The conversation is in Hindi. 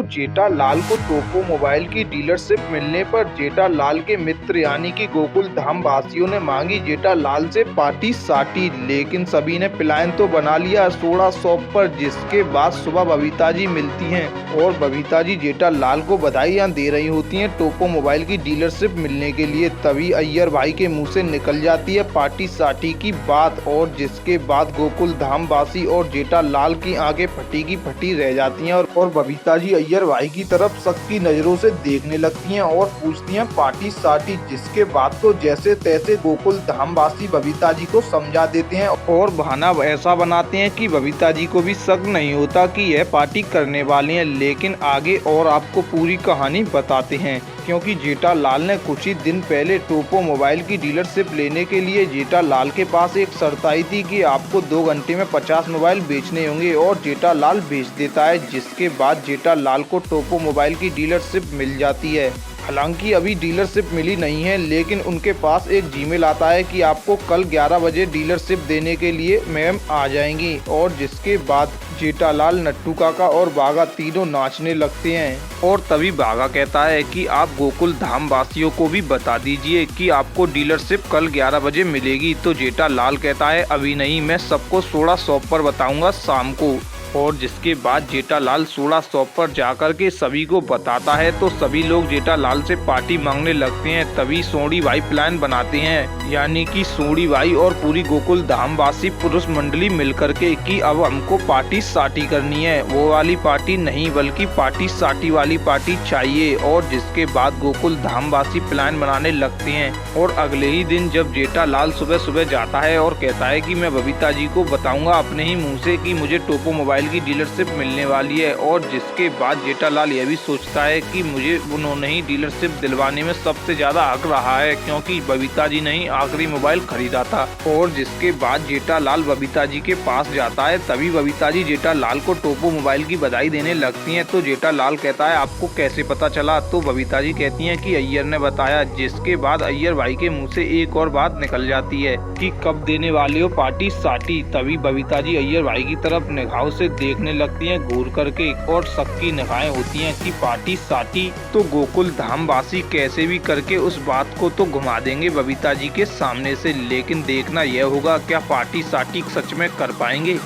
तो जेठालाल को टोप्पो मोबाइल की डीलरशिप मिलने पर जेठालाल के मित्र यानी कि गोकुल धाम वासियों ने मांगी जेठालाल से पार्टी साटी, लेकिन सभी ने प्लान तो बना लिया सोडा शॉप पर, जिसके बाद सुबह बबीता जी मिलती हैं और बबीता जी जेठालाल को बधाइयां दे रही होती हैं टोप्पो मोबाइल की डीलरशिप मिलने के लिए। तभी अय्यर भाई के मुंह से निकल जाती है पार्टी साटी की बात, और जिसके बाद गोकुल धाम वासी और जेठालाल की आंखें फटी की फटी रह जाती हैं और बबीता जी अय्यर भाई की तरफ शक की नजरों से देखने लगती हैं और पूछती हैं पार्टी साटी, जिसके बाद तो जैसे तैसे गोकुल धाम वासी बबीता जी को समझा देते हैं और बहाना ऐसा बनाते हैं कि बबीता जी को भी शक नहीं होता कि यह पार्टी करने वाले हैं। लेकिन आगे और आपको पूरी कहानी बताते हैं, क्योंकि जेठालाल ने कुछ ही दिन पहले टोप्पो मोबाइल की डीलरशिप लेने के लिए जेठालाल के पास एक शर्त आई थी कि आपको 2 घंटे में 50 मोबाइल बेचने होंगे, और जेठालाल बेच देता है, जिसके बाद जेठालाल को टोप्पो मोबाइल की डीलरशिप मिल जाती है। हालांकि अभी डीलरशिप मिली नहीं है, लेकिन उनके पास एक जीमेल आता है कि आपको कल 11 बजे डीलरशिप देने के लिए मैम आ जाएंगी, और जिसके बाद जेठालाल, नट्टू काका और बाघा तीनों नाचने लगते हैं। और तभी बाघा कहता है कि आप गोकुल धाम वासियों को भी बता दीजिए कि आपको डीलरशिप कल 11 बजे मिलेगी। तो जेठालाल कहता है अभी नहीं, मैं सबको सोडा शॉप पर बताऊंगा शाम को। और जिसके बाद जेठालाल सोडा शॉप पर जाकर के सभी को बताता है, तो सभी लोग जेठालाल से पार्टी मांगने लगते हैं। तभी सोडी भाई प्लान बनाते हैं, यानी कि सोडी भाई और पूरी गोकुल धाम वासी पुरुष मंडली मिलकर के कि अब हमको पार्टी साटी करनी है, वो वाली पार्टी नहीं बल्कि पार्टी साटी वाली पार्टी चाहिए। और जिसके बाद गोकुल धाम वासी प्लान बनाने लगते हैं। और अगले ही दिन जब जेठालाल सुबह सुबह जाता है और कहता है कि मैं बबीता जी को बताऊंगा अपने ही मुँह से कि मुझे टोप्पो मोबाइल की डीलरशिप मिलने वाली है, और जिसके बाद जेठालाल यह भी सोचता है कि मुझे उन्होंने ही डीलरशिप दिलवाने में सबसे ज्यादा हक रहा है, क्योंकि बबीता जी ने ही आखिरी मोबाइल खरीदा था। और जिसके बाद जेठालाल बबीता जी के पास जाता है। तभी बबीता जी जेठालाल को टोप्पो मोबाइल की बधाई देने लगती हैं। तो जेठालाल कहता है आपको कैसे पता चला? तो बबीता जी कहती हैं कि अय्यर ने बताया। जिसके बाद अय्यर भाई के मुँह से एक और बात निकल जाती है कि कब देने वाले हो पार्टी साटी। तभी बबीता जी अय्यर भाई की तरफ निगाहों से देखने लगती हैं घूर करके, और सबकी निगाहें होती हैं कि पार्टी साटी। तो गोकुल धाम वासी कैसे भी करके उस बात को तो घुमा देंगे बबीता जी के सामने से, लेकिन देखना यह होगा क्या पार्टी साटी सच में कर पाएंगे।